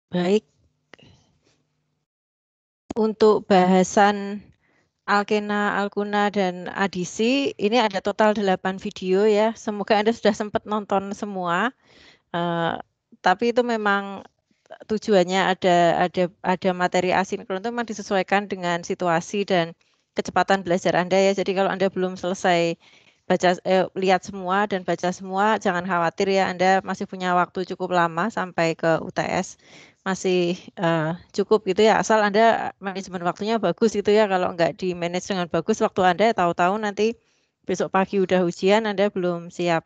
Baik, untuk bahasan alkena, alkuna, dan adisi, ini ada total 8 video ya. Semoga Anda sudah sempat nonton semua. Eh, tapi itu memang tujuannya ada materi asinkron itu memang disesuaikan dengan situasi dan kecepatan belajar Anda ya. Jadi kalau Anda belum selesai lihat semua dan baca semua, jangan khawatir ya, Anda masih punya waktu cukup lama sampai ke UTS. Masih cukup gitu ya, asal Anda manajemen waktunya bagus gitu ya. Kalau nggak di manage dengan bagus waktu Anda, tahu-tahu nanti besok pagi udah ujian, Anda belum siap.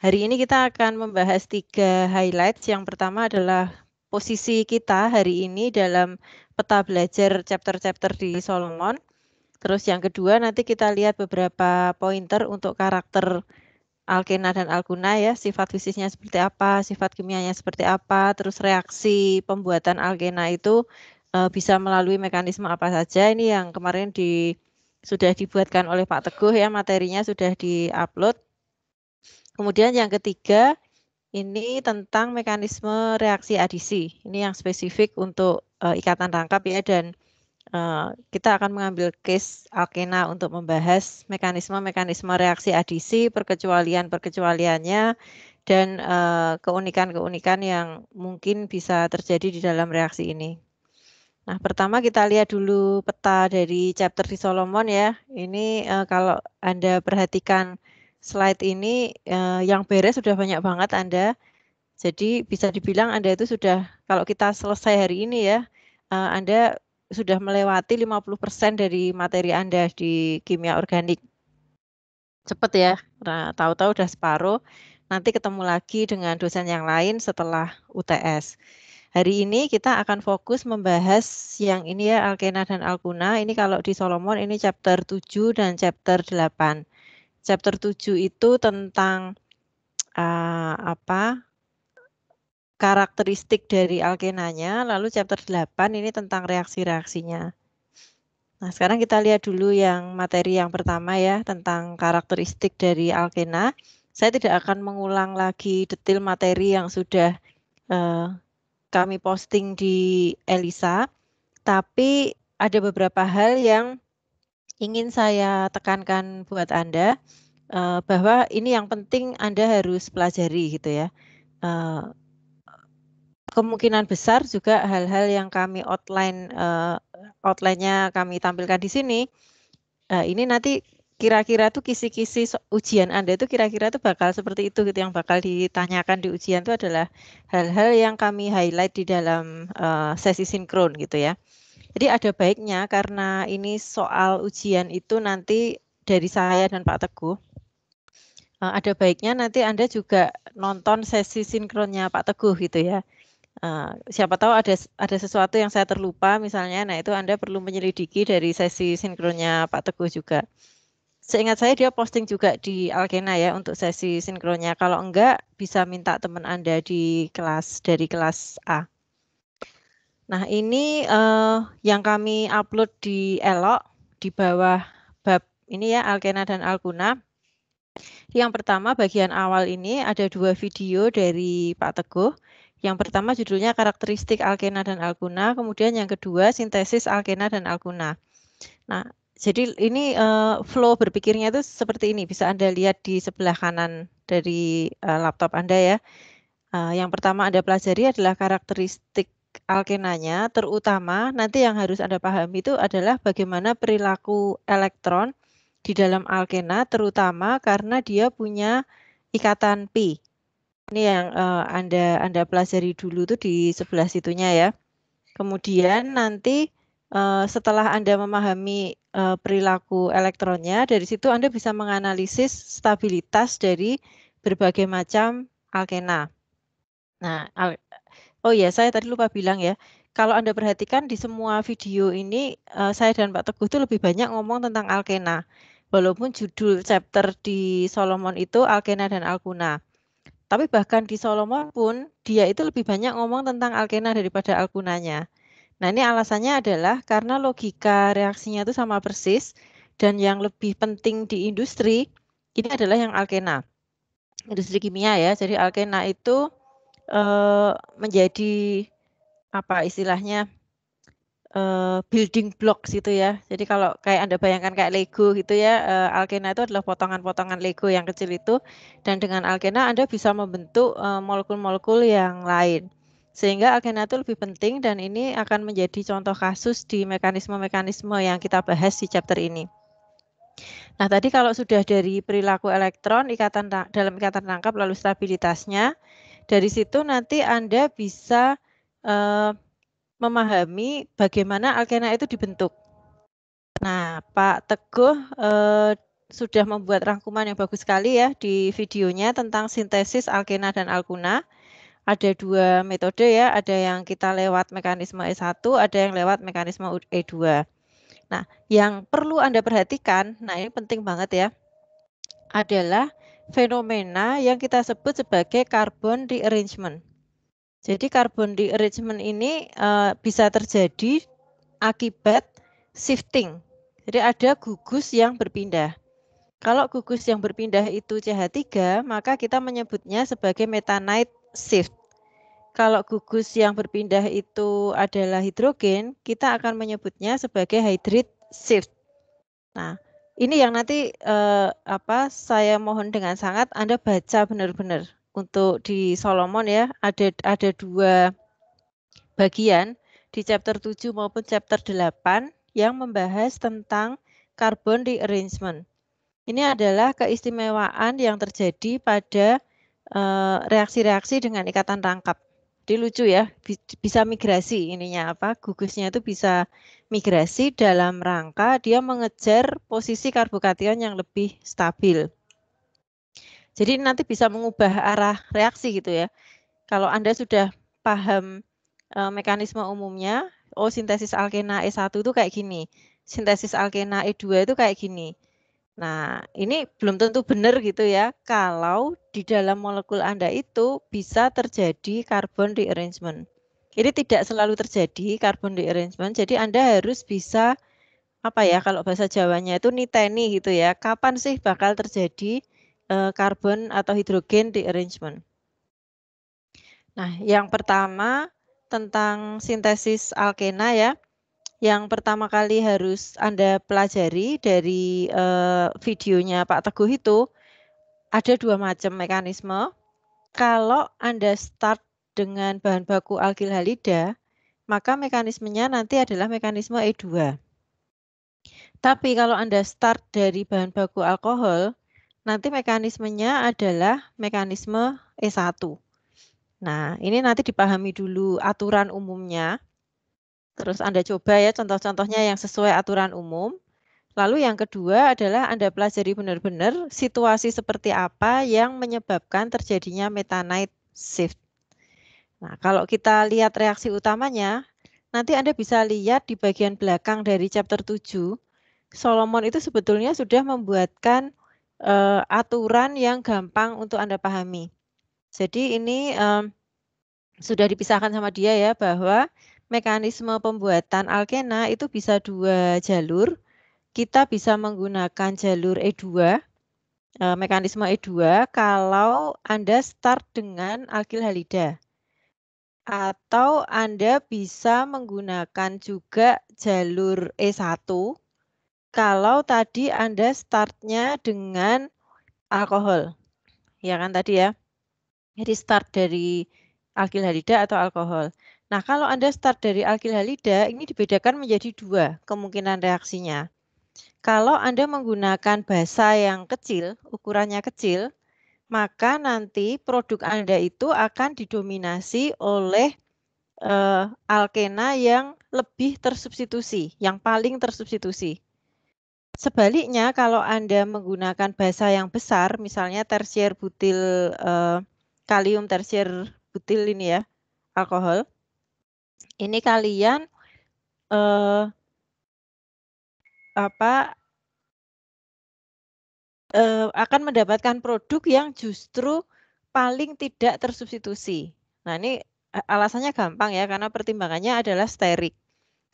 Hari ini kita akan membahas 3 highlights. Yang pertama adalah posisi kita hari ini dalam peta belajar chapter-chapter di Solomon. Terus yang kedua nanti kita lihat beberapa pointer untuk karakter alkena dan alkuna ya, sifat fisiknya seperti apa, sifat kimianya seperti apa, terus reaksi pembuatan alkena itu bisa melalui mekanisme apa saja. Ini yang kemarin sudah dibuatkan oleh Pak Teguh ya, materinya sudah di-upload. Kemudian yang ketiga, ini tentang mekanisme reaksi adisi. Ini yang spesifik untuk ikatan rangkap ya, dan kita akan mengambil case alkena untuk membahas mekanisme-mekanisme reaksi adisi, perkecualian-perkecualiannya, dan keunikan-keunikan yang mungkin bisa terjadi di dalam reaksi ini. Nah, pertama kita lihat dulu peta dari chapter di Solomon ya. Ini kalau Anda perhatikan slide ini, yang beres sudah banyak banget Anda. Jadi bisa dibilang Anda itu sudah, kalau kita selesai hari ini ya, Anda sudah melewati 50% dari materi Anda di kimia organik. Cepet ya, nah, tahu-tahu udah separuh, nanti ketemu lagi dengan dosen yang lain setelah UTS. Hari ini kita akan fokus membahas yang ini ya, alkena dan alkuna. Ini kalau di Solomon ini chapter 7 dan chapter 8. Chapter 7 itu tentang karakteristik dari alkenanya, lalu chapter 8 ini tentang reaksi-reaksinya. Nah, sekarang kita lihat dulu yang materi yang pertama ya, tentang karakteristik dari alkena. Saya tidak akan mengulang lagi detail materi yang sudah kami posting di Elisa, tapi ada beberapa hal yang ingin saya tekankan buat Anda, bahwa ini yang penting Anda harus pelajari gitu ya. Kemungkinan besar juga hal-hal yang kami outline-nya kami tampilkan di sini, ini nanti kira-kira tuh kisi-kisi ujian Anda itu kira-kira tuh bakal seperti itu gitu, yang bakal ditanyakan di ujian itu adalah hal-hal yang kami highlight di dalam sesi sinkron gitu ya. Jadi ada baiknya karena ini soal ujian itu nanti dari saya dan Pak Teguh, ada baiknya nanti Anda juga nonton sesi sinkronnya Pak Teguh gitu ya. Siapa tahu ada sesuatu yang saya terlupa misalnya, nah itu Anda perlu menyelidiki dari sesi sinkronnya Pak Teguh juga. Seingat saya dia posting juga di Alkena ya untuk sesi sinkronnya. Kalau enggak bisa minta teman Anda dari kelas A. Nah ini yang kami upload di Elok di bawah bab ini ya, alkena dan alkuna. Yang pertama bagian awal ini ada 2 video dari Pak Teguh. Yang pertama judulnya karakteristik alkena dan alkuna, kemudian yang kedua sintesis alkena dan alkuna. Nah, jadi ini flow berpikirnya itu seperti ini, bisa Anda lihat di sebelah kanan dari laptop Anda ya. Yang pertama Anda pelajari adalah karakteristik alkenanya, terutama nanti yang harus Anda pahami itu adalah bagaimana perilaku elektron di dalam alkena, terutama karena dia punya ikatan pi. Ini yang Anda pelajari dulu tuh di sebelah situnya ya. Kemudian nanti setelah Anda memahami perilaku elektronnya, dari situ Anda bisa menganalisis stabilitas dari berbagai macam alkena. Nah, oh ya, saya tadi lupa bilang ya, kalau Anda perhatikan di semua video ini, saya dan Pak Teguh itu lebih banyak ngomong tentang alkena. Walaupun judul chapter di Solomon itu alkena dan alkuna. Tapi bahkan di Solomon pun, dia itu lebih banyak ngomong tentang alkena daripada alkunanya. Nah, ini alasannya adalah karena logika reaksinya itu sama persis, dan yang lebih penting di industri, ini adalah yang alkena. Industri kimia ya, jadi alkena itu menjadi apa istilahnya, building blocks gitu ya. Jadi kalau kayak Anda bayangkan kayak Lego gitu ya, alkena itu adalah potongan-potongan Lego yang kecil itu, dan dengan alkena Anda bisa membentuk, molekul-molekul yang lain. Sehingga alkena itu lebih penting dan ini akan menjadi contoh kasus di mekanisme-mekanisme yang kita bahas di chapter ini. Nah, tadi kalau sudah dari perilaku elektron, dalam ikatan rangkap lalu stabilitasnya, dari situ nanti Anda bisa, memahami bagaimana alkena itu dibentuk. Nah, Pak Teguh sudah membuat rangkuman yang bagus sekali ya di videonya tentang sintesis alkena dan alkuna. Ada 2 metode ya, ada yang kita lewat mekanisme E1, ada yang lewat mekanisme E2. Nah, yang perlu Anda perhatikan, nah ini penting banget ya, adalah fenomena yang kita sebut sebagai carbon rearrangement. Jadi carbon rearrangement ini bisa terjadi akibat shifting. Jadi ada gugus yang berpindah. Kalau gugus yang berpindah itu CH3, maka kita menyebutnya sebagai methanide shift. Kalau gugus yang berpindah itu adalah hidrogen, kita akan menyebutnya sebagai hydrate shift. Nah, ini yang nanti saya mohon dengan sangat Anda baca benar-benar. Untuk di Solomon ya, ada 2 bagian di chapter 7 maupun chapter 8 yang membahas tentang carbon rearrangement. Ini adalah keistimewaan yang terjadi pada reaksi-reaksi dengan ikatan rangkap. Jadi lucu ya, bisa migrasi ininya gugusnya itu bisa migrasi dalam rangka dia mengejar posisi karbokation yang lebih stabil. Jadi nanti bisa mengubah arah reaksi gitu ya. Kalau Anda sudah paham mekanisme umumnya, sintesis alkena E1 itu kayak gini, sintesis alkena E2 itu kayak gini. Nah, ini belum tentu benar gitu ya, kalau di dalam molekul Anda itu bisa terjadi carbon rearrangement. Ini tidak selalu terjadi carbon rearrangement, jadi Anda harus bisa, kalau bahasa Jawanya itu niteni gitu ya, kapan sih bakal terjadi carbon atau hidrogen rearrangement. Nah, yang pertama tentang sintesis alkena ya. Yang pertama kali harus Anda pelajari dari videonya Pak Teguh itu, ada 2 macam mekanisme. Kalau Anda start dengan bahan baku alkil halida, maka mekanismenya nanti adalah mekanisme E2. Tapi kalau Anda start dari bahan baku alkohol, nanti mekanismenya adalah mekanisme E1. Nah, ini nanti dipahami dulu aturan umumnya. Terus Anda coba ya contoh-contohnya yang sesuai aturan umum. Lalu yang kedua adalah Anda pelajari benar-benar situasi seperti apa yang menyebabkan terjadinya methanide shift. Nah, kalau kita lihat reaksi utamanya, nanti Anda bisa lihat di bagian belakang dari chapter 7, Solomon itu sebetulnya sudah membuatkan aturan yang gampang untuk Anda pahami. Jadi ini sudah dipisahkan sama dia ya bahwa mekanisme pembuatan alkena itu bisa 2 jalur. Kita bisa menggunakan jalur E2, mekanisme E2 kalau Anda start dengan alkil halida. Atau Anda bisa menggunakan juga jalur E1 kalau tadi Anda startnya dengan alkohol. Ya kan tadi ya. Jadi start dari alkil halida atau alkohol. Nah, kalau Anda start dari alkil halida, ini dibedakan menjadi 2 kemungkinan reaksinya. Kalau Anda menggunakan basa yang kecil, ukurannya kecil, maka nanti produk Anda itu akan didominasi oleh alkena yang lebih tersubstitusi, yang paling tersubstitusi. Sebaliknya, kalau Anda menggunakan basa yang besar, misalnya tersier butil kalium tersier butil ini ya, alkohol, ini kalian akan mendapatkan produk yang justru paling tidak tersubstitusi. Nah, ini alasannya gampang ya, karena pertimbangannya adalah sterik.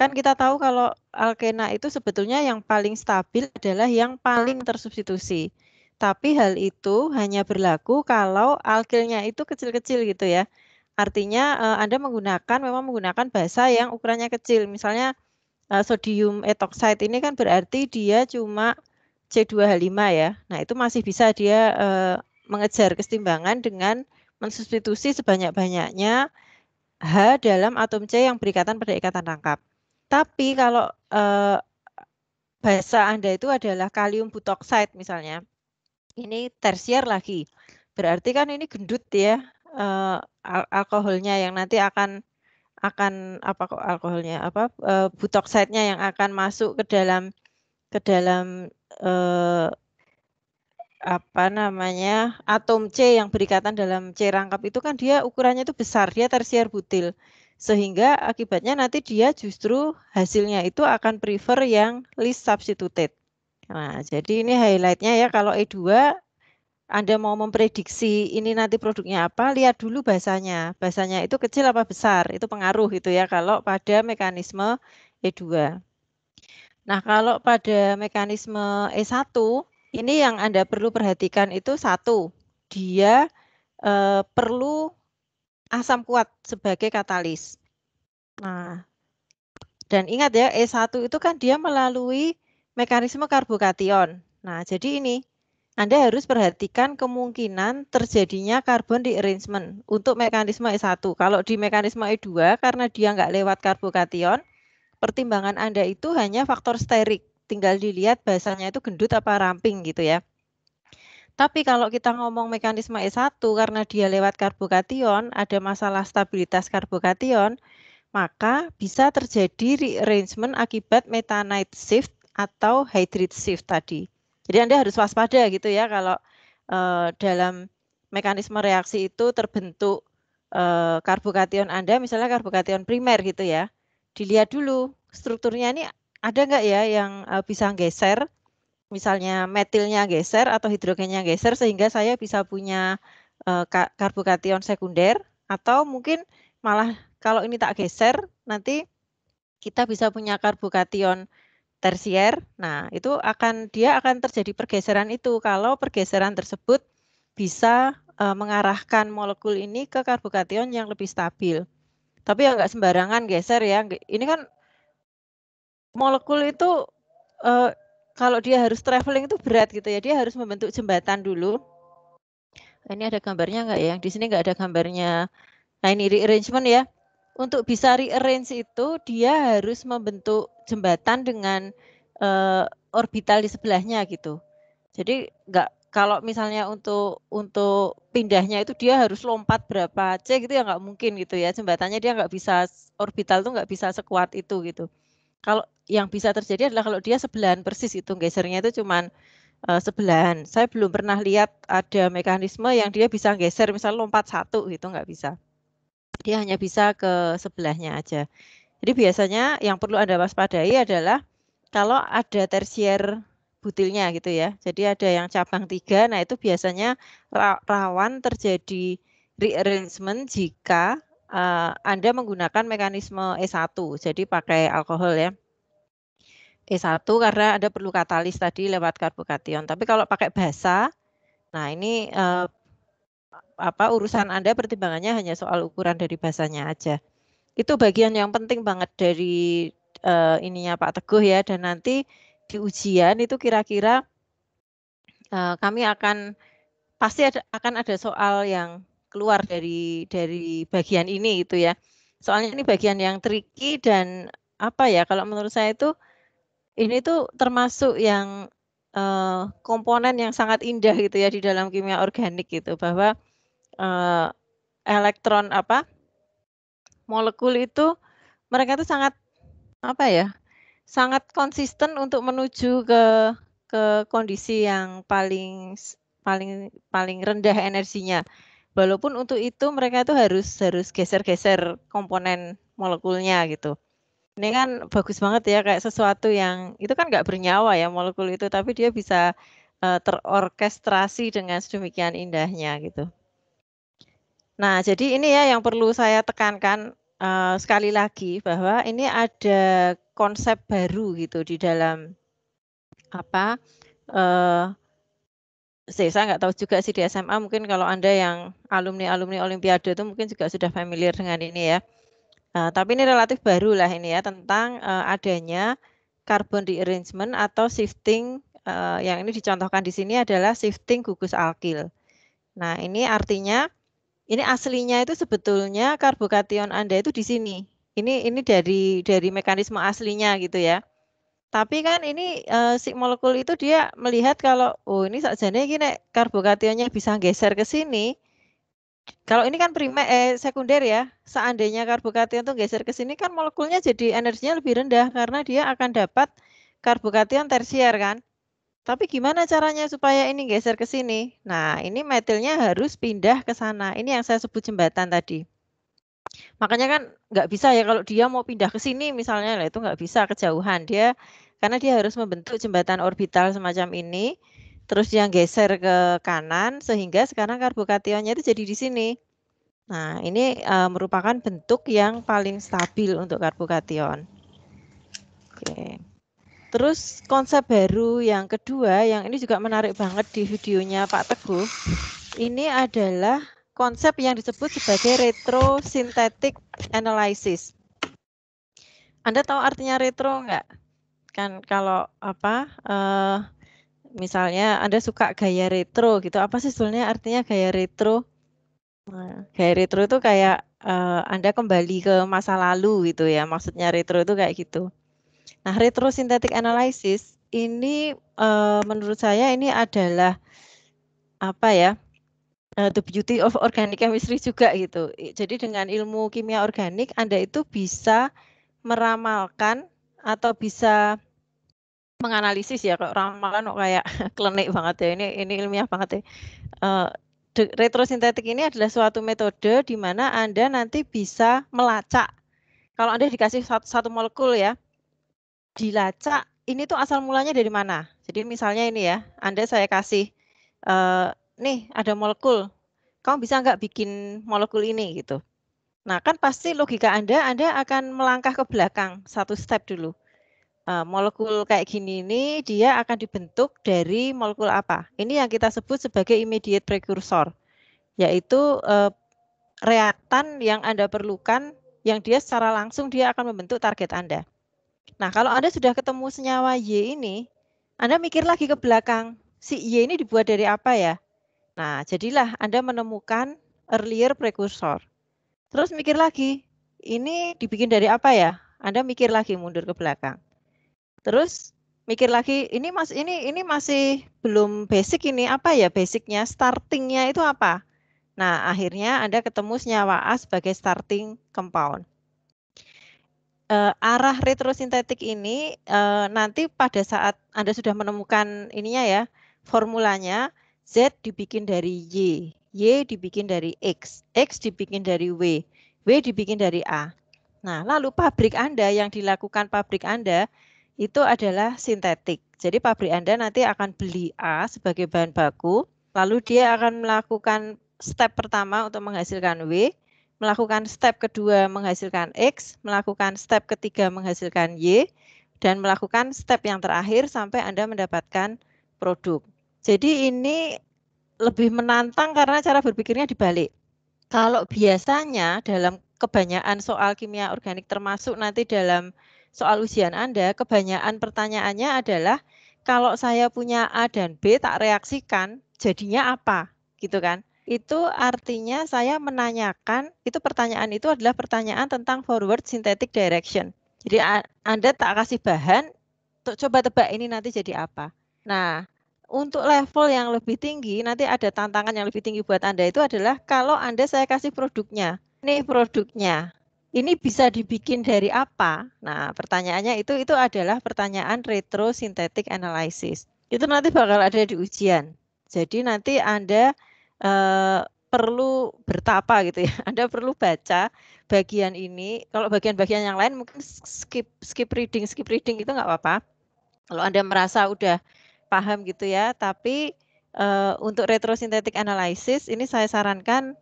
Kan kita tahu kalau alkena itu sebetulnya yang paling stabil adalah yang paling tersubstitusi. Tapi hal itu hanya berlaku kalau alkilnya itu kecil-kecil gitu ya. artinya Anda memang menggunakan basa yang ukurannya kecil. Misalnya sodium etokside ini kan berarti dia cuma C2H5 ya. Nah, itu masih bisa dia mengejar kesetimbangan dengan mensubstitusi sebanyak-banyaknya H dalam atom C yang berikatan pada ikatan rangkap. Tapi kalau basa Anda itu adalah kalium butokside misalnya, ini tersier lagi. Berarti kan ini gendut ya alkoholnya yang nanti akan apa kok alkoholnya apa butokside-nya yang akan masuk ke dalam apa namanya atom C yang berikatan dalam C rangkap itu kan dia ukurannya itu besar, dia tersier butil. Sehingga akibatnya nanti dia justru hasilnya itu akan prefer yang least substituted. Nah, jadi ini highlight-nya ya kalau E2 Anda mau memprediksi ini nanti produknya apa, lihat dulu basanya. Basanya itu kecil apa besar, itu pengaruh gitu ya kalau pada mekanisme E2. Nah, kalau pada mekanisme E1, ini yang Anda perlu perhatikan itu satu, dia perlu asam kuat sebagai katalis. Nah, dan ingat ya, E1 itu kan dia melalui mekanisme karbokation. Nah, jadi ini, Anda harus perhatikan kemungkinan terjadinya carbon rearrangement untuk mekanisme E1. Kalau di mekanisme E2, karena dia nggak lewat karbokation, pertimbangan Anda itu hanya faktor sterik. Tinggal dilihat basanya itu gendut apa ramping gitu ya. Tapi kalau kita ngomong mekanisme E1, karena dia lewat karbokation, ada masalah stabilitas karbokation, maka bisa terjadi rearrangement akibat methanide shift atau hydride shift tadi. Jadi Anda harus waspada gitu ya kalau dalam mekanisme reaksi itu terbentuk karbokation Anda, misalnya karbokation primer gitu ya. Dilihat dulu strukturnya ini ada nggak ya yang bisa geser, misalnya metilnya geser atau hidrogennya geser sehingga saya bisa punya karbokation sekunder, atau mungkin malah kalau ini tak geser, nanti kita bisa punya karbokation tersier. Nah, dia akan terjadi pergeseran itu kalau pergeseran tersebut bisa mengarahkan molekul ini ke karbokation yang lebih stabil. Tapi ya nggak sembarangan geser ya. Ini kan molekul itu kalau dia harus traveling itu berat gitu ya. Dia harus membentuk jembatan dulu. Ini ada gambarnya nggak ya? Di sini nggak ada gambarnya. Nah, ini rearrangement ya. Untuk bisa rearrange itu dia harus membentuk jembatan dengan orbital di sebelahnya gitu. Jadi kalau misalnya untuk pindahnya itu dia harus lompat berapa C gitu ya nggak mungkin gitu ya. Jembatannya dia nggak bisa, orbital tuh nggak bisa sekuat itu gitu. Kalau yang bisa terjadi adalah kalau dia sebelahan persis itu gesernya itu cuman sebelahan. Saya belum pernah lihat ada mekanisme yang dia bisa geser misalnya lompat satu gitu, nggak bisa. Dia hanya bisa ke sebelahnya aja. Jadi biasanya yang perlu Anda waspadai adalah kalau ada tersier butilnya gitu ya. Jadi ada yang cabang 3, nah itu biasanya rawan terjadi rearrangement jika Anda menggunakan mekanisme E1. Jadi pakai alkohol ya. E1 karena Anda perlu katalis tadi lewat karbokation. Tapi kalau pakai basa, nah ini urusan Anda pertimbangannya hanya soal ukuran dari basanya aja. Itu bagian yang penting banget dari ininya Pak Teguh ya, dan nanti di ujian itu kira-kira kami pasti akan ada soal yang keluar dari bagian ini gitu ya. Soalnya ini bagian yang tricky dan apa ya, kalau menurut saya itu ini tuh termasuk yang komponen yang sangat indah gitu ya di dalam kimia organik gitu, bahwa elektron molekul itu mereka itu sangat apa ya, sangat konsisten untuk menuju ke kondisi yang paling paling paling rendah energinya. Walaupun untuk itu mereka itu harus geser-geser komponen molekulnya gitu. Ini kan bagus banget ya, kayak sesuatu yang itu kan nggak bernyawa ya molekul itu, tapi dia bisa terorkestrasi dengan sedemikian indahnya gitu. Nah, jadi ini ya yang perlu saya tekankan sekali lagi bahwa ini ada konsep baru gitu di dalam Saya nggak tahu juga sih di SMA, mungkin kalau Anda yang alumni Olimpiade itu mungkin juga sudah familiar dengan ini ya. Tapi ini relatif baru lah ini ya, tentang adanya carbon rearrangement atau shifting, yang ini dicontohkan di sini adalah shifting gugus alkil. Nah, ini artinya ini aslinya itu sebetulnya karbokation Anda itu di sini. Ini dari mekanisme aslinya gitu ya. Tapi kan ini si molekul itu dia melihat kalau oh ini sakjane iki nek karbokationnya bisa geser ke sini. Kalau ini kan sekunder ya. Seandainya karbokation tuh geser ke sini kan molekulnya jadi energinya lebih rendah karena dia akan dapat karbokation tersier kan. Tapi gimana caranya supaya ini geser ke sini? Nah, ini metilnya harus pindah ke sana. Ini yang saya sebut jembatan tadi. Makanya kan nggak bisa ya kalau dia mau pindah ke sini misalnya, lah itu nggak bisa kejauhan dia karena dia harus membentuk jembatan orbital semacam ini, terus yang geser ke kanan sehingga sekarang karbokationnya itu jadi di sini. Nah, ini merupakan bentuk yang paling stabil untuk karbokation. Oke. Terus konsep baru yang kedua, yang ini juga menarik banget di videonya Pak Teguh, ini adalah konsep yang disebut sebagai retrosynthetic analysis. Anda tahu artinya retro nggak? Kan kalau apa, misalnya Anda suka gaya retro gitu, apa sih sebenarnya artinya gaya retro? Nah, gaya retro itu kayak Anda kembali ke masa lalu gitu ya, maksudnya retro itu kayak gitu. Nah, retrosynthetic analysis ini menurut saya ini adalah apa ya, the beauty of organic chemistry juga gitu. Jadi dengan ilmu kimia organik Anda itu bisa meramalkan atau bisa menganalisis ya, kalau ramalan kok kayak klenik banget ya, ini ilmiah banget ya. Retrosintetik ini adalah suatu metode di mana Anda nanti bisa melacak. Kalau Anda dikasih satu molekul ya, dilacak ini tuh asal mulanya dari mana. Jadi misalnya ini ya, saya kasih, nih ada molekul, kamu bisa nggak bikin molekul ini gitu. Nah kan pasti logika Anda akan melangkah ke belakang, satu step dulu. Molekul kayak gini ini dia akan dibentuk dari molekul apa? Ini yang kita sebut sebagai immediate precursor, yaitu reaktan yang Anda perlukan yang dia secara langsung dia akan membentuk target Anda. Nah, kalau Anda sudah ketemu senyawa Y ini, Anda mikir lagi ke belakang, si Y ini dibuat dari apa ya? Nah, jadilah Anda menemukan earlier precursor. Terus mikir lagi, ini dibikin dari apa ya? Anda mikir lagi mundur ke belakang. Terus mikir lagi, ini masih belum basic ini apa ya basicnya, startingnya itu apa? Nah, akhirnya Anda ketemu senyawa A sebagai starting compound. Arah retrosintetik ini nanti pada saat Anda sudah menemukan ininya ya, formulanya Z dibikin dari Y dibikin dari X dibikin dari W dibikin dari A. Nah, lalu pabrik Anda yang dilakukan pabrik Anda itu adalah sintetik. Jadi pabrik Anda nanti akan beli A sebagai bahan baku, lalu dia akan melakukan step pertama untuk menghasilkan W, melakukan step kedua menghasilkan X, melakukan step ketiga menghasilkan Y, dan melakukan step yang terakhir sampai Anda mendapatkan produk. Jadi ini lebih menantang karena cara berpikirnya dibalik. Kalau biasanya dalam kebanyakan soal kimia organik termasuk nanti dalam soal ujian Anda, kebanyakan pertanyaannya adalah kalau saya punya A dan B tak reaksikan, jadinya apa? Gitu kan? Itu artinya saya menanyakan, itu pertanyaan itu adalah pertanyaan tentang forward synthetic direction. Jadi Anda tak kasih bahan, coba tebak ini nanti jadi apa. Nah, untuk level yang lebih tinggi, nanti ada tantangan yang lebih tinggi buat Anda itu adalah kalau saya kasih produknya. Nih produknya, ini bisa dibikin dari apa? Nah, pertanyaannya itu adalah pertanyaan retrosynthetic analysis. Itu nanti bakal ada di ujian. Jadi nanti Anda perlu bertapa gitu ya. Anda perlu baca bagian ini. Kalau bagian-bagian yang lain mungkin skip reading itu nggak apa-apa. Kalau Anda merasa udah paham gitu ya. Tapi untuk retrosynthetic analysis ini saya sarankan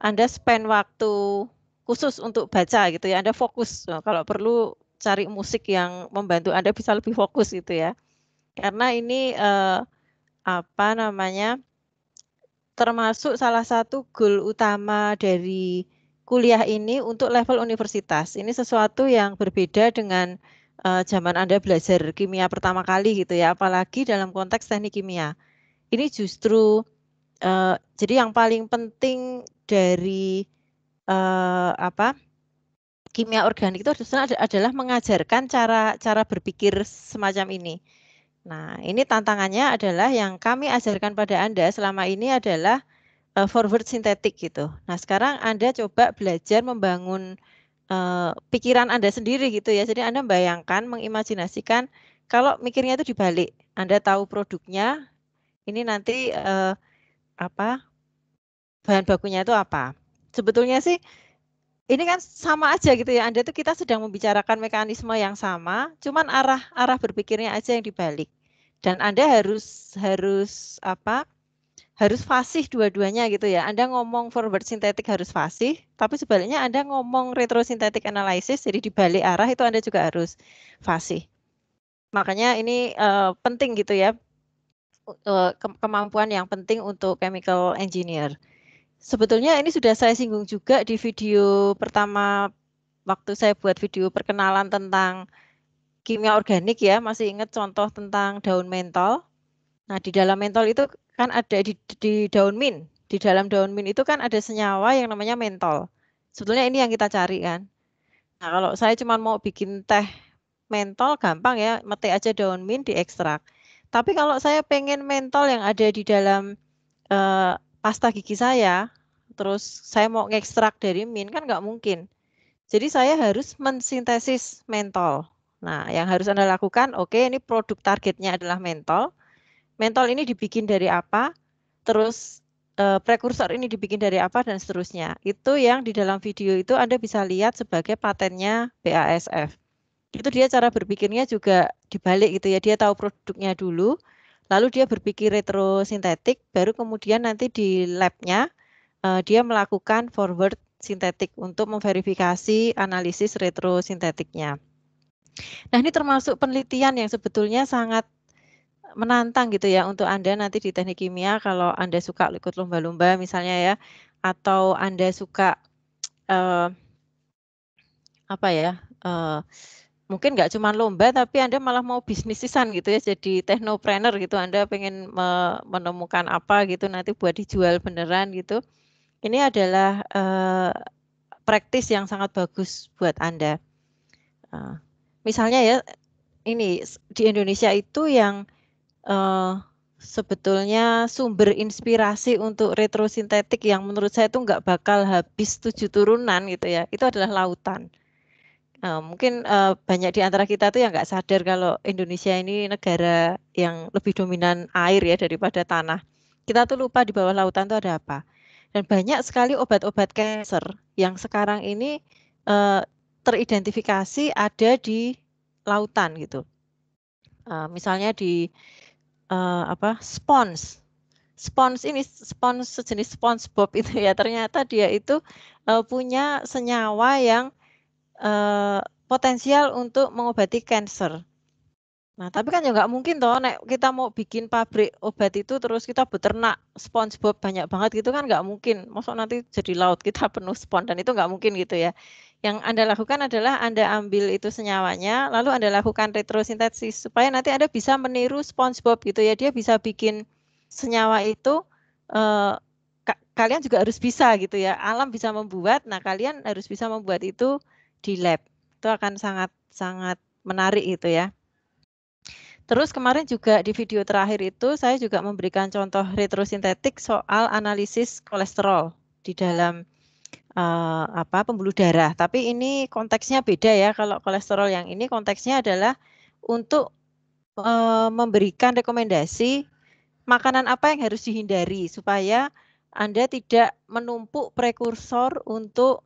Anda spend waktu khusus untuk baca gitu ya. Anda fokus. Kalau perlu cari musik yang membantu Anda bisa lebih fokus gitu ya. Karena ini apa namanya, termasuk salah satu goal utama dari kuliah ini untuk level universitas. Ini sesuatu yang berbeda dengan zaman Anda belajar kimia pertama kali gitu ya, apalagi dalam konteks teknik kimia. Ini justru jadi yang paling penting dari apa kimia organik itu adalah mengajarkan cara berpikir semacam ini. Nah, ini tantangannya adalah yang kami ajarkan pada Anda selama ini adalah forward sintetik gitu. Nah, sekarang Anda coba belajar membangun pikiran Anda sendiri gitu ya. Jadi Anda bayangkan, mengimajinasikan kalau mikirnya itu dibalik. Anda tahu produknya, ini nanti apa bahan bakunya itu apa. Sebetulnya sih ini kan sama aja gitu ya. Anda tuh kita sedang membicarakan mekanisme yang sama, cuman arah berpikirnya aja yang dibalik. Dan Anda harus apa? Harus fasih dua-duanya gitu ya. Anda ngomong forward sintetik harus fasih, tapi sebaliknya Anda ngomong retrosynthetic analysis, jadi dibalik arah itu Anda juga harus fasih. Makanya ini penting gitu ya, kemampuan yang penting untuk chemical engineer. Sebetulnya ini sudah saya singgung juga di video pertama waktu saya buat video perkenalan tentang kimia organik ya, masih ingat contoh tentang daun mentol. Nah, di dalam mentol itu kan ada di daun mint. Di dalam daun mint itu kan ada senyawa yang namanya mentol. Sebetulnya ini yang kita cari kan. Nah, kalau saya cuma mau bikin teh mentol gampang ya, metik aja daun mint diekstrak. Tapi kalau saya pengen mentol yang ada di dalam pasta gigi saya, terus saya mau ngekstrak dari mint kan nggak mungkin. Jadi saya harus mensintesis mentol. Nah, yang harus Anda lakukan, oke, ini produk targetnya adalah mentol. Mentol ini dibikin dari apa? Terus prekursor ini dibikin dari apa dan seterusnya. Itu yang di dalam video itu Anda bisa lihat sebagai patennya BASF. Itu dia cara berpikirnya juga dibalik gitu ya. Dia tahu produknya dulu, lalu dia berpikir retrosintetik, baru kemudian nanti di labnya dia melakukan forward sintetik untuk memverifikasi analisis retrosintetiknya. Nah, ini termasuk penelitian yang sebetulnya sangat menantang gitu ya untuk Anda nanti di teknik kimia kalau Anda suka ikut lomba-lomba misalnya ya, atau Anda suka eh, apa ya, mungkin nggak cuma lomba tapi Anda malah mau bisnisisan gitu ya, jadi technopreneur gitu, Anda pengen menemukan apa gitu nanti buat dijual beneran gitu. Ini adalah praktis yang sangat bagus buat Anda. Misalnya ya, ini di Indonesia itu yang sebetulnya sumber inspirasi untuk retrosintetik yang menurut saya itu nggak bakal habis 7 turunan gitu ya, itu adalah lautan. Mungkin banyak di antara kita tuh yang nggak sadar kalau Indonesia ini negara yang lebih dominan air ya daripada tanah. Kita tuh lupa di bawah lautan tuh ada apa. Dan banyak sekali obat-obat kanker yang sekarang ini eh, teridentifikasi ada di lautan gitu. Misalnya di apa spons. Spons ini spons sejenis SpongeBob itu ya ternyata dia itu punya senyawa yang potensial untuk mengobati kanker. Nah, tapi kan ya nggak mungkin toh, nek kita mau bikin pabrik obat itu terus kita beternak SpongeBob banyak banget gitu kan nggak mungkin. Masuk nanti jadi laut kita penuh spons dan itu nggak mungkin gitu ya. Yang Anda lakukan adalah Anda ambil itu senyawanya, lalu Anda lakukan retrosintesis supaya nanti Anda bisa meniru SpongeBob gitu ya. Dia bisa bikin senyawa itu, eh, kalian juga harus bisa gitu ya. Alam bisa membuat, nah kalian harus bisa membuat itu di lab. Itu akan sangat sangat menarik gitu ya. Terus kemarin juga di video terakhir itu saya juga memberikan contoh retrosintetik soal analisis kolesterol di dalam pembuluh darah. Tapi ini konteksnya beda ya. Kalau kolesterol yang ini konteksnya adalah untuk memberikan rekomendasi makanan apa yang harus dihindari supaya Anda tidak menumpuk prekursor untuk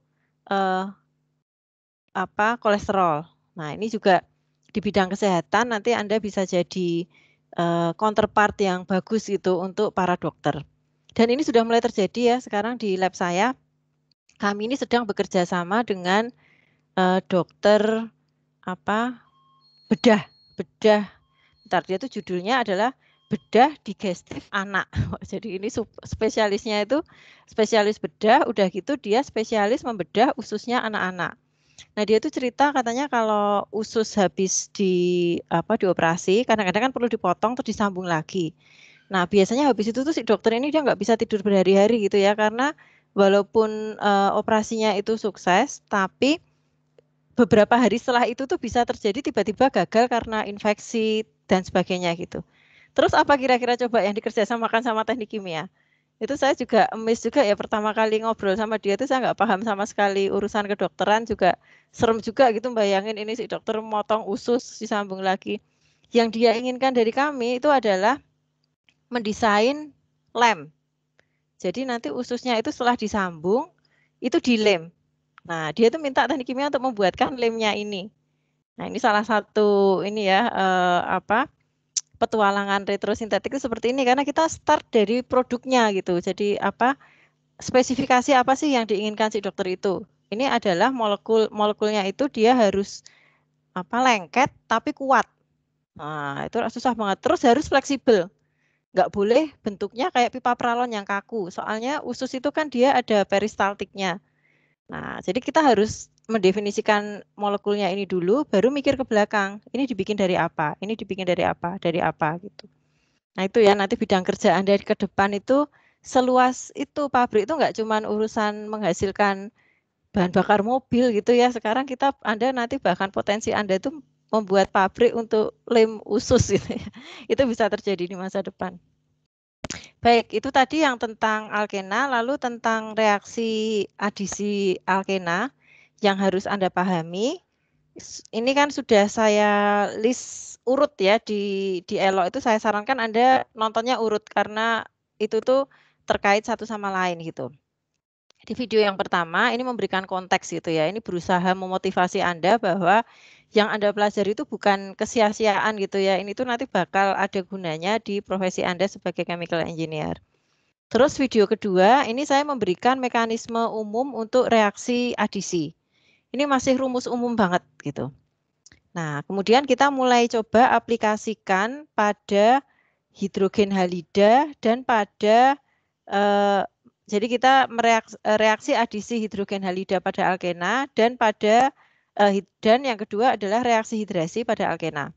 kolesterol. Nah, ini juga di bidang kesehatan nanti Anda bisa jadi counterpart yang bagus gitu untuk para dokter. Dan ini sudah mulai terjadi ya sekarang di lab saya. Kami ini sedang bekerja sama dengan dokter bedah. Bentar, dia tuh judulnya adalah bedah digestif anak. Jadi ini spesialisnya itu spesialis bedah, udah gitu dia spesialis membedah ususnya anak-anak. Nah, dia tuh cerita katanya kalau usus habis dioperasi, kadang-kadang kan perlu dipotong terus disambung lagi. Nah, biasanya habis itu tuh si dokter ini dia nggak bisa tidur berhari-hari gitu ya, karena walaupun operasinya itu sukses, tapi beberapa hari setelah itu tuh bisa terjadi tiba-tiba gagal karena infeksi dan sebagainya gitu. Terus apa kira-kira coba yang dikerjasamakan sama teknik kimia? Itu saya juga amazed juga ya, pertama kali ngobrol sama dia tuh saya nggak paham sama sekali urusan kedokteran, juga serem juga gitu bayangin ini si dokter motong usus disambung lagi. Yang dia inginkan dari kami itu adalah mendesain lem. Jadi nanti ususnya itu setelah disambung itu dilem. Nah, dia tuh minta teknik kimia untuk membuatkan lemnya ini. Nah, ini salah satu ini ya petualangan retrosintetik itu seperti ini, karena kita start dari produknya gitu. Jadi spesifikasi apa sih yang diinginkan si dokter itu? Ini adalah molekulnya itu dia harus lengket tapi kuat. Nah, itu susah banget. Terus harus fleksibel. Nggak boleh bentuknya kayak pipa pralon yang kaku. Soalnya usus itu kan dia ada peristaltiknya. Nah, jadi kita harus mendefinisikan molekulnya ini dulu, baru mikir ke belakang. Ini dibikin dari apa? Ini dibikin dari apa? Dari apa gitu. Nah, itu ya nanti bidang kerja Anda ke depan itu seluas itu. Pabrik itu nggak cuma urusan menghasilkan bahan bakar mobil gitu ya. Sekarang Anda nanti bahkan potensi Anda itu membuat pabrik untuk lem usus gitu ya. Itu bisa terjadi di masa depan. Baik, itu tadi yang tentang alkena, lalu tentang reaksi adisi alkena yang harus Anda pahami. Ini kan sudah saya list urut ya di Elo itu, saya sarankan Anda nontonnya urut karena itu tuh terkait satu sama lain gitu. Di video yang pertama ini memberikan konteks gitu ya. Ini berusaha memotivasi Anda bahwa yang Anda pelajari itu bukan kesia-siaan gitu ya. Ini tuh nanti bakal ada gunanya di profesi Anda sebagai chemical engineer. Terus video kedua, ini saya memberikan mekanisme umum untuk reaksi adisi. Ini masih rumus umum banget gitu. Nah, kemudian kita mulai coba aplikasikan pada hidrogen halida dan pada jadi kita reaksi adisi hidrogen halida pada alkena dan dan yang kedua adalah reaksi hidrasi pada alkena.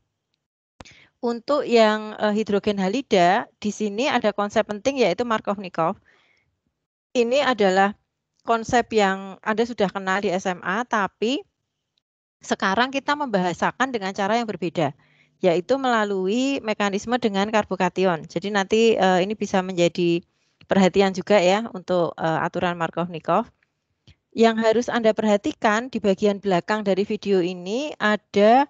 Untuk yang hidrogen halida, di sini ada konsep penting yaitu Markovnikov. Ini adalah konsep yang Anda sudah kenal di SMA, tapi sekarang kita membahasakan dengan cara yang berbeda, yaitu melalui mekanisme dengan karbokation. Jadi nanti ini bisa menjadi perhatian juga ya untuk aturan Markovnikov. Yang harus Anda perhatikan di bagian belakang dari video ini ada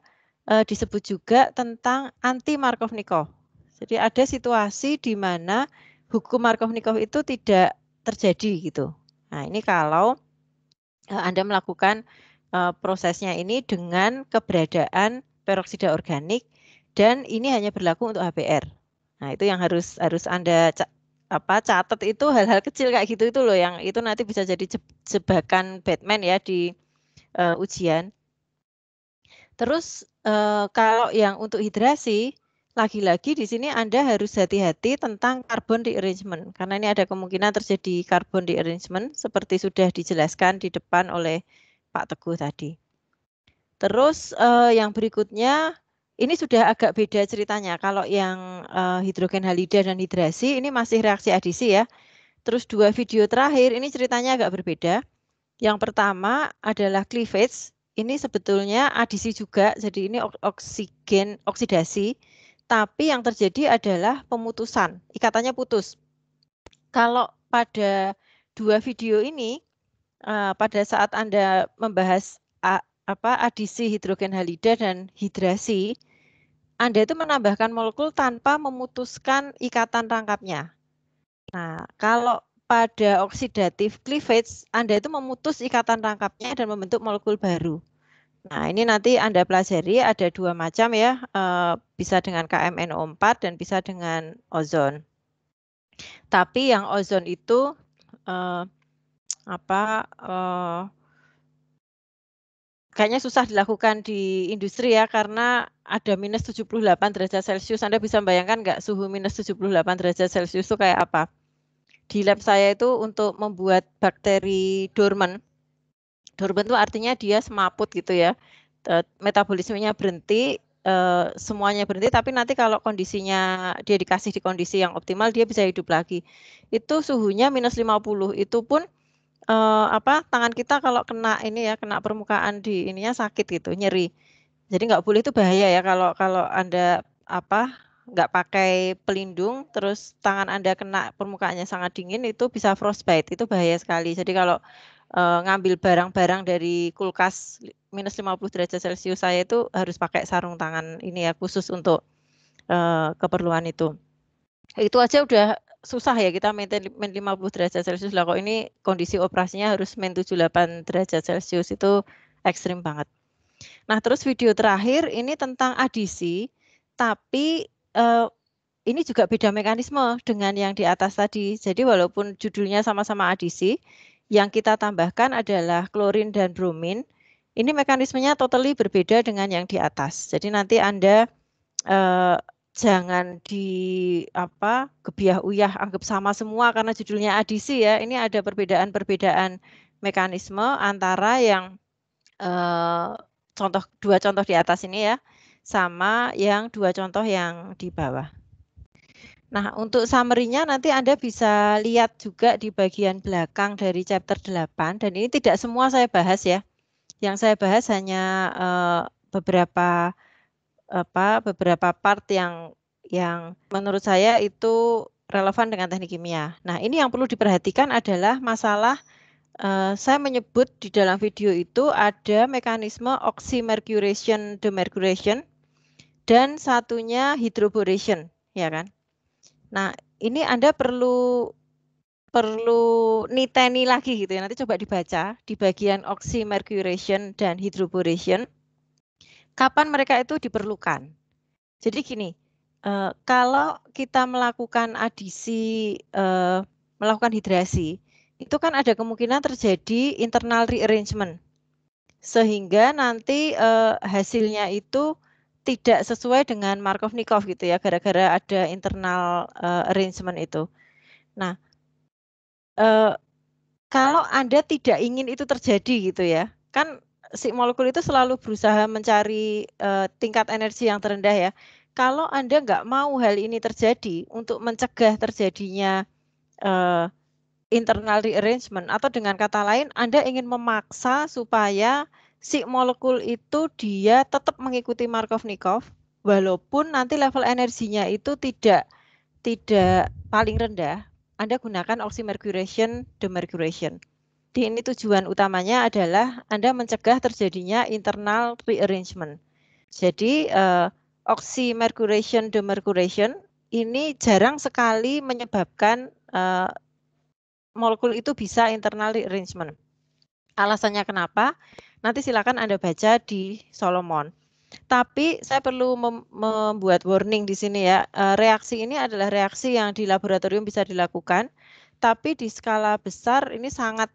disebut juga tentang anti Markovnikov. Jadi ada situasi di mana hukum Markovnikov itu tidak terjadi gitu. Nah, ini kalau Anda melakukan prosesnya ini dengan keberadaan peroksida organik dan ini hanya berlaku untuk HBr. Nah, itu yang harus Anda catat, itu hal-hal kecil kayak gitu itu loh yang itu nanti bisa jadi jebakan Batman ya di ujian. Terus kalau yang untuk hidrasi, lagi-lagi di sini Anda harus hati-hati tentang carbon rearrangement karena ini ada kemungkinan terjadi carbon rearrangement seperti sudah dijelaskan di depan oleh Pak Teguh tadi. Terus yang berikutnya ini sudah agak beda ceritanya. Kalau yang hidrogen halida dan hidrasi ini masih reaksi adisi ya. Terus dua video terakhir ini ceritanya agak berbeda. Yang pertama adalah cleavage. Ini sebetulnya adisi juga, jadi ini oksigen oksidasi. Tapi yang terjadi adalah pemutusan, ikatannya putus. Kalau pada dua video ini, pada saat Anda membahas adisi hidrogen halida dan hidrasi, Anda itu menambahkan molekul tanpa memutuskan ikatan rangkapnya. Nah, kalau pada oxidative cleavage, Anda itu memutus ikatan rangkapnya dan membentuk molekul baru. Nah, ini nanti Anda pelajari ada dua macam ya, bisa dengan KMNO4 dan bisa dengan ozon. Tapi yang ozon itu kayaknya susah dilakukan di industri ya, karena ada minus 78 derajat Celcius. Anda bisa bayangkan nggak suhu minus 78 derajat Celcius itu kayak apa? Di lab saya itu untuk membuat bakteri dorman. Dorman itu artinya dia semaput gitu ya. Metabolismenya berhenti, semuanya berhenti, tapi nanti kalau kondisinya dia dikasih di kondisi yang optimal, dia bisa hidup lagi. Itu suhunya minus 50. Itu pun tangan kita kalau kena ini ya, kena permukaan di ininya sakit gitu, nyeri. Jadi nggak boleh, itu bahaya ya kalau Anda nggak pakai pelindung, terus tangan Anda kena permukaannya sangat dingin, itu bisa frostbite, itu bahaya sekali. Jadi kalau ngambil barang-barang dari kulkas minus 50 derajat Celcius saya itu harus pakai sarung tangan ini ya, khusus untuk keperluan itu. Itu aja udah susah ya, kita maintain min 50 derajat Celcius lah, kok ini kondisi operasinya harus min 78 derajat Celcius, itu ekstrim banget. Nah, terus video terakhir ini tentang adisi, tapi ini juga beda mekanisme dengan yang di atas tadi. Jadi walaupun judulnya sama-sama adisi, yang kita tambahkan adalah klorin dan bromin. Ini mekanismenya totally berbeda dengan yang di atas. Jadi nanti Anda jangan gebiah uyah anggap sama semua karena judulnya adisi ya. Ini ada perbedaan-perbedaan mekanisme antara yang dua contoh di atas ini ya, sama yang dua contoh yang di bawah. Nah, untuk summary-nya nanti Anda bisa lihat juga di bagian belakang dari chapter 8, dan ini tidak semua saya bahas ya. Yang saya bahas hanya beberapa part yang menurut saya itu relevan dengan teknik kimia. Nah, ini yang perlu diperhatikan adalah masalah saya menyebut di dalam video itu ada mekanisme oxymercuration, demercuration, dan satunya hydroboration, ya kan? Nah, ini Anda perlu niteni lagi gitu ya. Nanti coba dibaca di bagian oxymercuration dan hydroboration. Kapan mereka itu diperlukan? Jadi gini, kalau kita melakukan adisi, melakukan hidrasi, itu kan ada kemungkinan terjadi internal rearrangement. Sehingga nanti hasilnya itu tidak sesuai dengan Markovnikov gitu ya, gara-gara ada internal arrangement itu. Nah, kalau Anda tidak ingin itu terjadi gitu ya, kan si molekul itu selalu berusaha mencari tingkat energi yang terendah ya. Kalau Anda nggak mau hal ini terjadi, untuk mencegah terjadinya internal rearrangement, atau dengan kata lain Anda ingin memaksa supaya si molekul itu dia tetap mengikuti Markovnikov, walaupun nanti level energinya itu tidak paling rendah, Anda gunakan oxymercuration, demercuration. Ini tujuan utamanya adalah Anda mencegah terjadinya internal rearrangement. Jadi oxymercuration, demercuration ini jarang sekali menyebabkan molekul itu bisa internal rearrangement. Alasannya kenapa? Nanti silakan Anda baca di Solomon. Tapi saya perlu membuat warning di sini ya. Reaksi ini adalah reaksi yang di laboratorium bisa dilakukan, tapi di skala besar ini sangat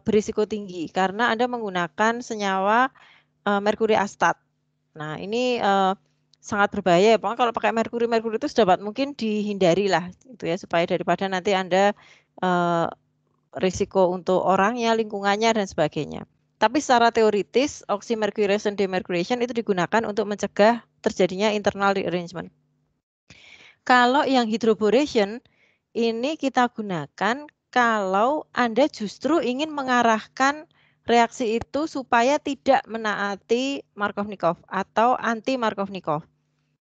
berisiko tinggi karena Anda menggunakan senyawa merkuri astat. Nah, ini sangat berbahaya ya. Pokoknya kalau pakai merkuri itu sedapat mungkin dihindari lah gitu ya, supaya daripada nanti Anda risiko untuk orangnya, lingkungannya, dan sebagainya. Tapi secara teoritis, oxymercuration, demercuration itu digunakan untuk mencegah terjadinya internal rearrangement. Kalau yang hydroboration, ini kita gunakan kalau Anda justru ingin mengarahkan reaksi itu supaya tidak menaati Markovnikov atau anti Markovnikov.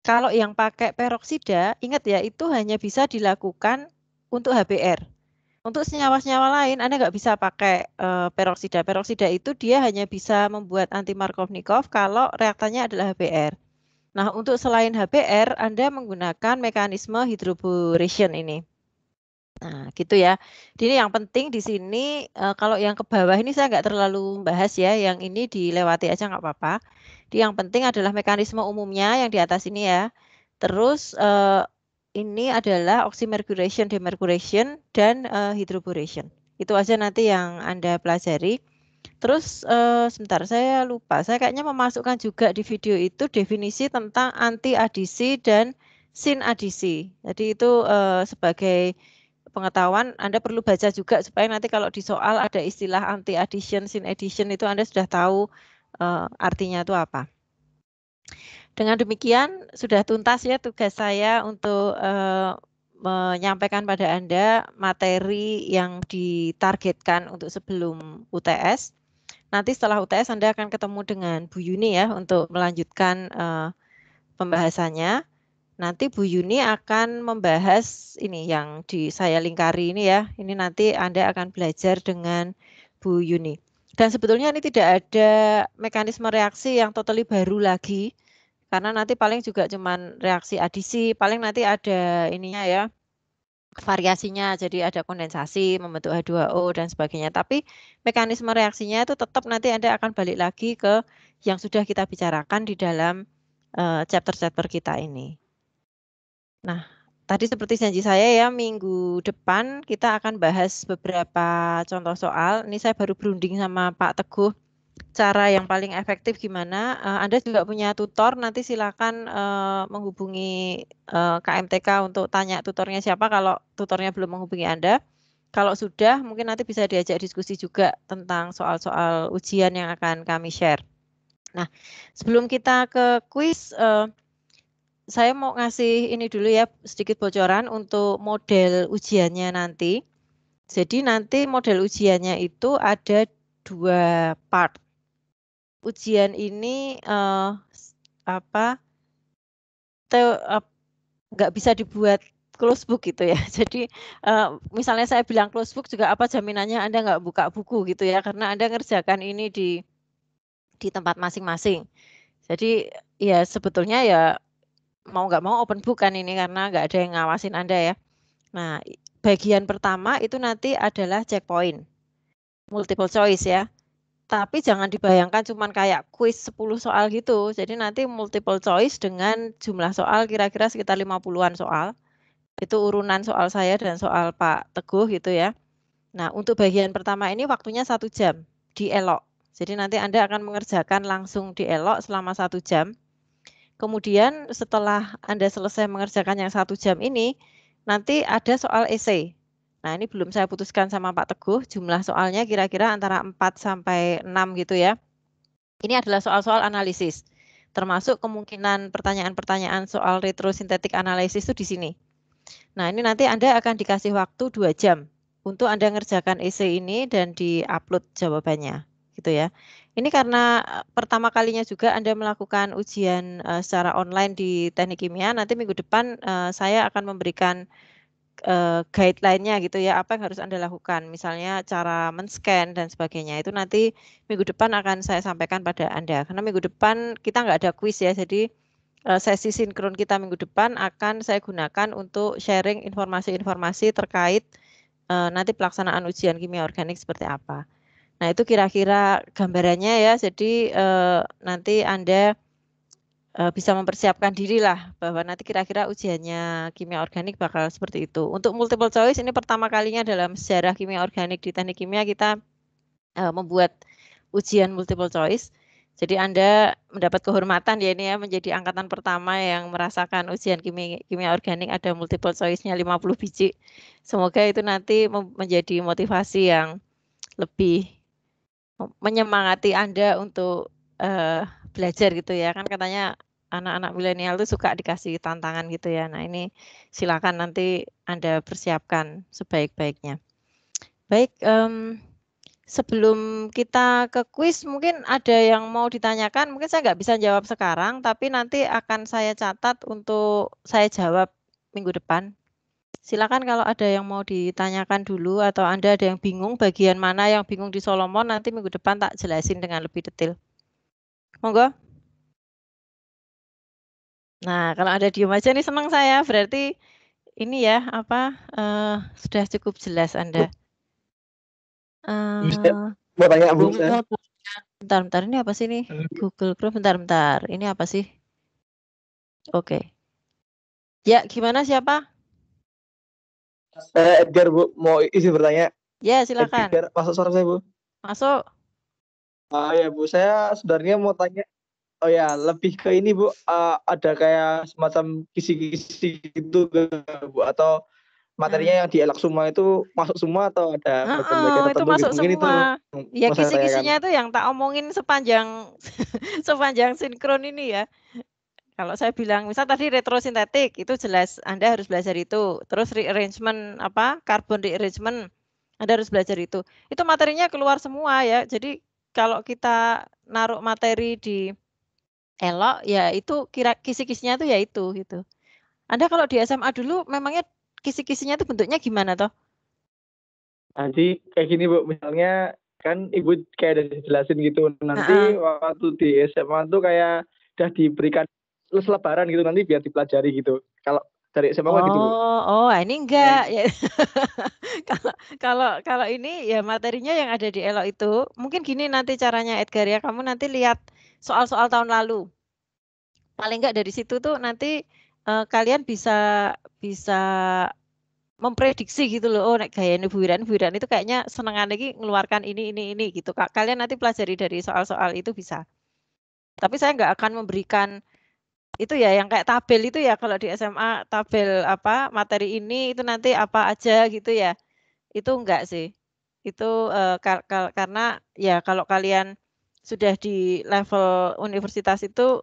Kalau yang pakai peroksida, ingat ya, itu hanya bisa dilakukan untuk HBr. Untuk senyawa-senyawa lain, Anda nggak bisa pakai peroksida. Peroksida itu dia hanya bisa membuat anti Markovnikov kalau reaktannya adalah HBr. Nah, untuk selain HBr, Anda menggunakan mekanisme hydroboration ini. Nah, gitu ya. Jadi yang penting di sini, kalau yang ke bawah ini saya nggak terlalu bahas ya, yang ini dilewati aja nggak apa-apa. Yang penting adalah mekanisme umumnya yang di atas ini ya. Terus ini adalah oxymercuration, demercuration, dan hydroboration. Itu aja nanti yang Anda pelajari. Terus sebentar, saya lupa. Saya kayaknya memasukkan juga di video itu definisi tentang anti-adisi dan sin-adisi. Jadi itu sebagai pengetahuan Anda perlu baca juga supaya nanti kalau di soal ada istilah anti-addition, sin-addition itu Anda sudah tahu artinya itu apa. Dengan demikian sudah tuntas ya tugas saya untuk menyampaikan pada Anda materi yang ditargetkan untuk sebelum UTS. Nanti setelah UTS Anda akan ketemu dengan Bu Yuni ya untuk melanjutkan pembahasannya. Nanti Bu Yuni akan membahas ini yang saya lingkari ini ya. Ini nanti Anda akan belajar dengan Bu Yuni. Dan sebetulnya ini tidak ada mekanisme reaksi yang totally baru lagi. Karena nanti paling juga cuman reaksi adisi, paling nanti ada ininya ya, variasinya, jadi ada kondensasi, membentuk H2O dan sebagainya. Tapi mekanisme reaksinya itu tetap nanti Anda akan balik lagi ke yang sudah kita bicarakan di dalam chapter-chapter kita ini. Nah, tadi seperti janji saya ya, minggu depan kita akan bahas beberapa contoh soal. Ini saya baru berunding sama Pak Teguh cara yang paling efektif gimana. Anda juga punya tutor, nanti silakan menghubungi KMTK untuk tanya tutornya siapa kalau tutornya belum menghubungi Anda. Kalau sudah, mungkin nanti bisa diajak diskusi juga tentang soal-soal ujian yang akan kami share. Nah, sebelum kita ke kuis, saya mau ngasih ini dulu ya, sedikit bocoran untuk model ujiannya nanti. Jadi nanti model ujiannya itu ada 2 part. Ujian ini nggak bisa dibuat close book gitu ya. Jadi misalnya saya bilang close book juga apa jaminannya Anda nggak buka buku gitu ya, karena Anda ngerjakan ini di tempat masing-masing. Jadi ya sebetulnya ya mau nggak mau open book kan ini karena nggak ada yang ngawasin Anda ya. Nah, bagian pertama itu nanti adalah checkpoint, multiple choice ya. Tapi jangan dibayangkan cuman kayak kuis 10 soal gitu. Jadi nanti multiple choice dengan jumlah soal kira-kira sekitar 50-an soal. Itu urunan soal saya dan soal Pak Teguh gitu ya. Nah, untuk bagian pertama ini waktunya 1 jam di elok. Jadi nanti Anda akan mengerjakan langsung di elok selama 1 jam. Kemudian setelah Anda selesai mengerjakan yang 1 jam ini, nanti ada soal esai. Nah, ini belum saya putuskan sama Pak Teguh, jumlah soalnya kira-kira antara 4 sampai 6 gitu ya. Ini adalah soal-soal analisis, termasuk kemungkinan pertanyaan-pertanyaan soal retrosintetik analisis itu di sini. Nah, ini nanti Anda akan dikasih waktu 2 jam untuk Anda ngerjakan esai ini dan di-upload jawabannya, gitu ya. Ini karena pertama kalinya juga Anda melakukan ujian secara online di Teknik Kimia, nanti minggu depan saya akan memberikan guideline-nya gitu ya, apa yang harus Anda lakukan. Misalnya cara men-scan dan sebagainya. Itu nanti minggu depan akan saya sampaikan pada Anda. Karena minggu depan kita nggak ada kuis ya, jadi sesi sinkron kita minggu depan akan saya gunakan untuk sharing informasi-informasi terkait nanti pelaksanaan ujian kimia organik seperti apa. Nah, itu kira-kira gambarannya ya. Jadi nanti Anda bisa mempersiapkan diri lah bahwa nanti kira-kira ujiannya kimia organik bakal seperti itu. Untuk multiple choice ini pertama kalinya dalam sejarah kimia organik di teknik kimia kita membuat ujian multiple choice. Jadi Anda mendapat kehormatan ya ini ya menjadi angkatan pertama yang merasakan ujian kimia organik ada multiple choice-nya 50 biji. Semoga itu nanti menjadi motivasi yang lebih menyemangati Anda untuk belajar gitu ya. Kan katanya anak-anak milenial itu suka dikasih tantangan gitu ya. Nah, ini silakan nanti Anda persiapkan sebaik-baiknya. Baik, sebelum kita ke kuis, mungkin ada yang mau ditanyakan. Mungkin saya nggak bisa jawab sekarang, tapi nanti akan saya catat untuk saya jawab minggu depan. Silakan kalau ada yang mau ditanyakan dulu atau Anda ada yang bingung bagian mana yang bingung di Solomon, nanti minggu depan tak jelasin dengan lebih detail. Monggo. Nah, kalau ada diem aja nih senang saya, berarti ini ya apa sudah cukup jelas Anda. Mau tanya Bu, saya. Bentar, ini apa sih nih? Google Chrome, bentar. Ini apa sih? Oke. Ya, gimana siapa? Edgar Bu, mau izin bertanya. Ya, silakan. Edgar, masuk suara saya Bu. Masuk. Ya Bu, saya sebenarnya mau tanya, oh ya lebih ke ini Bu, ada kayak semacam kisi-kisi gitu nggak Bu? Atau Nah, materinya yang di elak semua itu masuk semua atau ada bagian-bagian itu tertentu gitu? masuk Mungkin itu semua. yang Ya mau saya tanyakan. kisi-kisinya itu yang tak omongin sepanjang sepanjang sinkron ini ya. Kalau saya bilang, misal tadi retrosintetik, itu jelas Anda harus belajar itu. Terus rearrangement, carbon rearrangement, Anda harus belajar itu. Itu materinya keluar semua ya. Jadi kalau kita naruh materi di elok, ya itu kisi-kisinya tuh ya itu gitu. Anda kalau di SMA dulu, memangnya kisi-kisinya itu bentuknya gimana toh? Nanti kayak gini Bu, misalnya kan Ibu kayak udah dijelasin gitu. Nanti Heeh. waktu di SMA tuh kayak udah diberikan selebaran gitu nanti biar dipelajari gitu. Kalau dari SMA kan gitu Bu. Ini enggak Nah, ya. Kalau kalau kalau ini ya materinya yang ada di Elo itu, mungkin gini nanti caranya Edgar ya, kamu nanti lihat soal-soal tahun lalu. Paling enggak dari situ tuh nanti kalian bisa bisa memprediksi gitu loh. Oh, nek gayane Bu Wiran itu kayaknya senengan lagi ngeluarkan ini gitu. Kalian nanti pelajari dari soal-soal itu bisa. Tapi saya nggak akan memberikan itu ya yang kayak tabel itu ya kalau di SMA tabel materi ini itu nanti apa aja gitu ya. Itu enggak sih. Itu, karena ya kalau kalian sudah di level universitas itu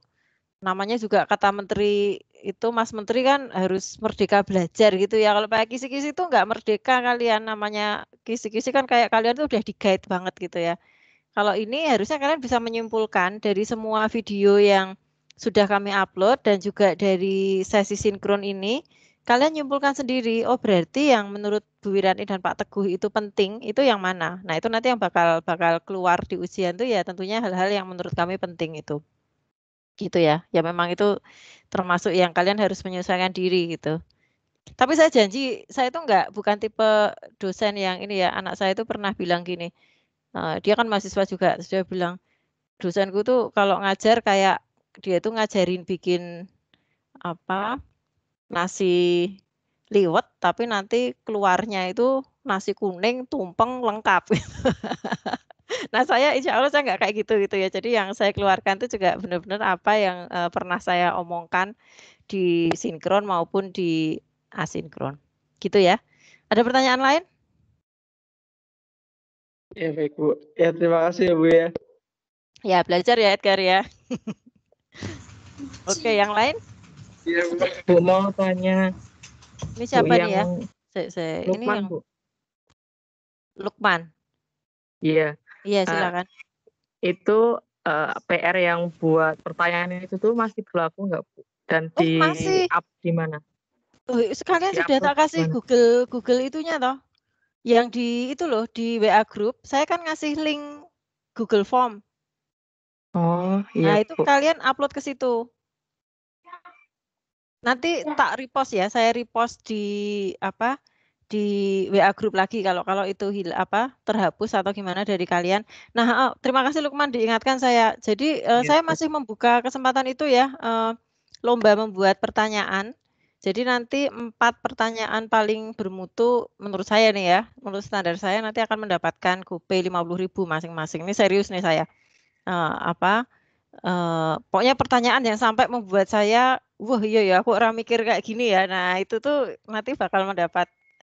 namanya juga kata menteri itu, Mas Menteri kan harus merdeka belajar gitu ya. Kalau pakai kisi-kisi itu enggak merdeka kalian, namanya kisi-kisi kan kayak kalian tuh udah di-guide banget gitu ya. Kalau ini harusnya kalian bisa menyimpulkan dari semua video yang sudah kami upload dan juga dari sesi sinkron ini, kalian nyimpulkan sendiri, oh berarti yang menurut Bu Wirani dan Pak Teguh itu penting, itu yang mana? Nah itu nanti yang bakal bakal keluar di ujian tuh ya tentunya hal-hal yang menurut kami penting itu. Gitu ya. Ya memang itu termasuk yang kalian harus menyesuaikan diri gitu. Tapi saya janji, saya itu bukan tipe dosen yang ini ya, anak saya itu pernah bilang gini, dia kan mahasiswa juga, terus dia bilang, "Dosenku tuh kalau ngajar kayak dia tuh ngajarin bikin apa, nasi liwet, tapi nanti keluarnya itu nasi kuning, tumpeng, lengkap." Nah, saya insya Allah saya nggak kayak gitu ya. Jadi yang saya keluarkan itu juga benar-benar apa yang, pernah saya omongkan di sinkron maupun di asinkron, gitu ya. Ada pertanyaan lain? ya baik Bu. Ya terima kasih ya Bu ya. Ya belajar ya Edgar ya. Oke, yang lain? Iya Bu. Bu mau tanya Ini Bu siapa nih ya? yang Ini Lukman yang Bu. Lukman. Iya. Iya, Eh, silakan. itu PR yang buat pertanyaan itu tuh masih berlaku nggak Bu? Dan Oh, di masih. up di mana? Sekalian Di sudah upload tak di kasih mana? Google itunya toh. Yang di itu loh, di WA group, saya kan ngasih link Google Form. Oh iya Nah, itu Bu. kalian upload ke situ. Nanti tak repost ya, saya repost apa, di WA group lagi kalau kalau itu terhapus atau gimana dari kalian. Nah, terima kasih Lukman diingatkan saya. Jadi, Iya saya Bu. masih membuka kesempatan itu ya, lomba membuat pertanyaan. Jadi nanti 4 pertanyaan paling bermutu menurut saya nih ya, menurut standar saya nanti akan mendapatkan GoPay 50.000 masing-masing. Ini serius nih saya. Apa, pokoknya pertanyaan yang sampai membuat saya, "Wah iya ya aku orang mikir kayak gini ya." Nah itu tuh nanti bakal mendapat